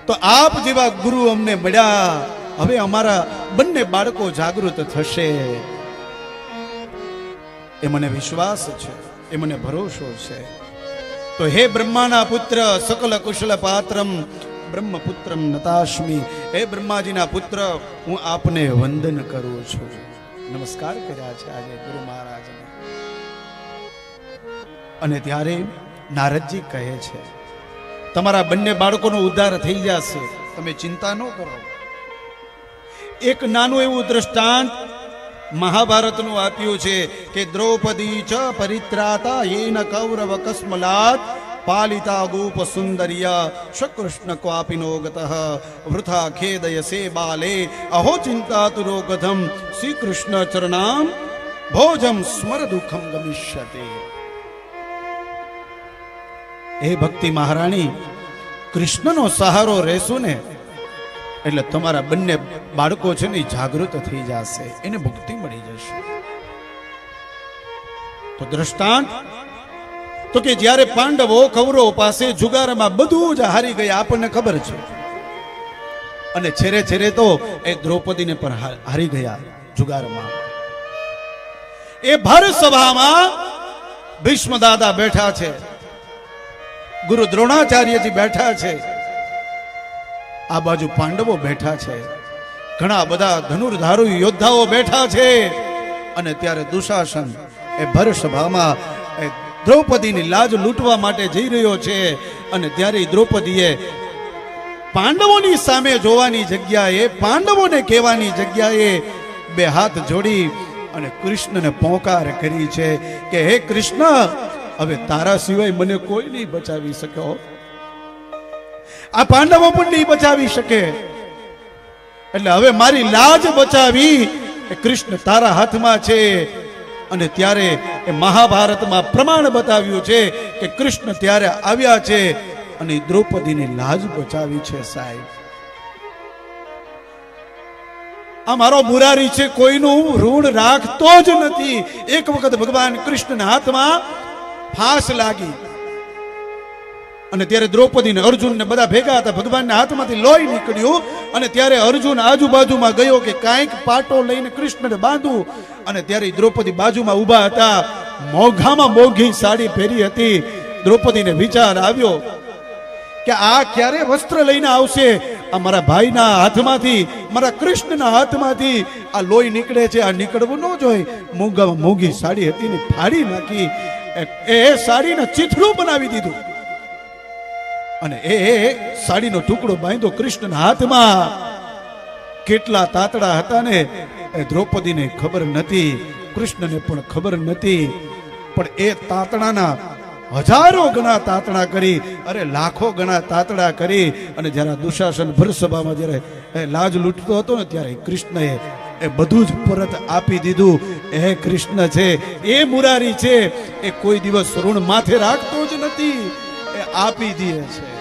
તો આપ જેવા ગુરુ અમને મળ્યા, હવે અમારા બંને બાળકો જાગૃત થશે, એ મને વિશ્વાસ છે, એ મને ભરોસો છે. તો હે બ્રહ્માના પુત્ર સકલ કુશલ પાત્રમ બ્રહ્મપુત્રમ નતાસ્મિ, હે બ્રહ્માજીના પુત્ર હું આપને વંદન કરું છું. નમસ્કાર કર્યા છે આજે ગુરુ મહારાજને. અને ત્યારે નારદજી કહે છે તમારા બંને બાળકોનો ઉદ્ધાર થઈ જશે, તમે ચિંતા ન કરો. એક નાનું એવું દ્રષ્ટાંત મહાભારતનું આપ્યું છે કે દ્રૌપદી ચ પરિત્રાતા યેન કૌરવ કસ્મલાત પાલિતા ગોપ સુંદરિયા શકૃષ્ણ ક્વાપિનો ગતઃ વૃથા ખેદયસે બાલે અહો ચિંતાતુરો કથમ શ્રી કૃષ્ણ ચરણામ ભોજમ સ્મર દુઃખમ ગમિષ્યતે. હે ભક્તિ મહારાણી, કૃષ્ણનો સહારો રહેશું ને એટલે તમારા બંને બાળકો છે ને જાગૃત થઈ જશે, એને મુક્તિ મળી જશે. તો દ્રષ્ટાંત તો કે જ્યારે પાંડવો કૌરવો પાસે જુગારમાં બધું જ હારી ગયા, આપણને ખબર છે, અને છેરે છેરે તો એ દ્રૌપદીને પણ હારી ગયા જુગારમાં. એ ભર સભામાં ભીષ્મ દાદા બેઠા છે, ગુરુ દ્રોણાચાર્યજી બેઠા છે, આ બાજુ પાંડવો બેઠા છે, ઘણા બધા ધનુર્ધારુ યોદ્ધાઓ બેઠા છે. અને ત્યારે દુશાસન એ ભર સભામાં એ દ્રૌપદીની લાજ લૂંટવા માટે જઈ રહ્યો છે. અને ત્યારે દ્રૌપદીએ પાંડવોની સામે જોવાની જગ્યાએ, પાંડવોને કહેવાની જગ્યાએ બે હાથ જોડી અને કૃષ્ણને પોકાર કરી છે કે હે કૃષ્ણ, હવે તારા સિવાય મને કોઈ નહીં બચાવી શક્યો, આ પાંડવો પણ નહીં બચાવી શકે, એટલે હવે મારી લાજ બચાવી એ કૃષ્ણ તારા હાથમાં છે. અને ત્યારે એ મહાભારતમાં પ્રમાણ બતાવ્યું છે કે કૃષ્ણ ત્યારે આવ્યા છે અને દ્રૌપદીની લાજ બચાવી છે. સાહેબ, આ મારો મુરારી છે, કોઈનું ઋણ રાખતો જ નથી. એક વખત ભગવાન કૃષ્ણના હાથમાં ફાંસ લાગી અને ત્યારે દ્રૌપદી ને અર્જુન ને બધા ભેગા હતા, ભગવાનના હાથમાંથી લોહી નીકળ્યું. અને ત્યારે અર્જુન આજુબાજુમાં ગયો કે કાંઈક પાટો લઈને કૃષ્ણને બાંધું. અને ત્યારે દ્રૌપદી બાજુમાં ઊભા હતા, મોઘામાં મોઘી સાડી પહેરી હતી. દ્રૌપદીને વિચાર આવ્યો કે આ ક્યારે વસ્ત્ર લઈને આવશે, આ મારા ભાઈના હાથમાંથી, મારા કૃષ્ણના હાથમાંથી આ લોહી નીકળે છે, આ નીકળવું ન જોઈએ. મોઘામાં મોઘી સાડી હતી ને ફાડી નાખી, એ સાડીને ચીથડું બનાવી દીધું અને એ સાડીનો ટુકડો બાંધ્યો કૃષ્ણના હાથમાં. કેટલા તાતડા હતા ને એ દ્રૌપદીને ખબર નથી, કૃષ્ણને પણ ખબર નથી. પણ એ તાતડાના હજારો ગણા તાતડા કરી, અરે લાખો ગણા તાતડા કરી. અને જ્યારે દુશાસન ભરસભામાં જ્યારે લાજ લૂંટતો હતો ને ત્યારે કૃષ્ણએ એ બધું જ પરત આપી દીધું. એ કૃષ્ણ છે, એ મુરારી છે, એ કોઈ દિવસ ઋણ માથે રાખતો જ નથી, એ આપી દે છે.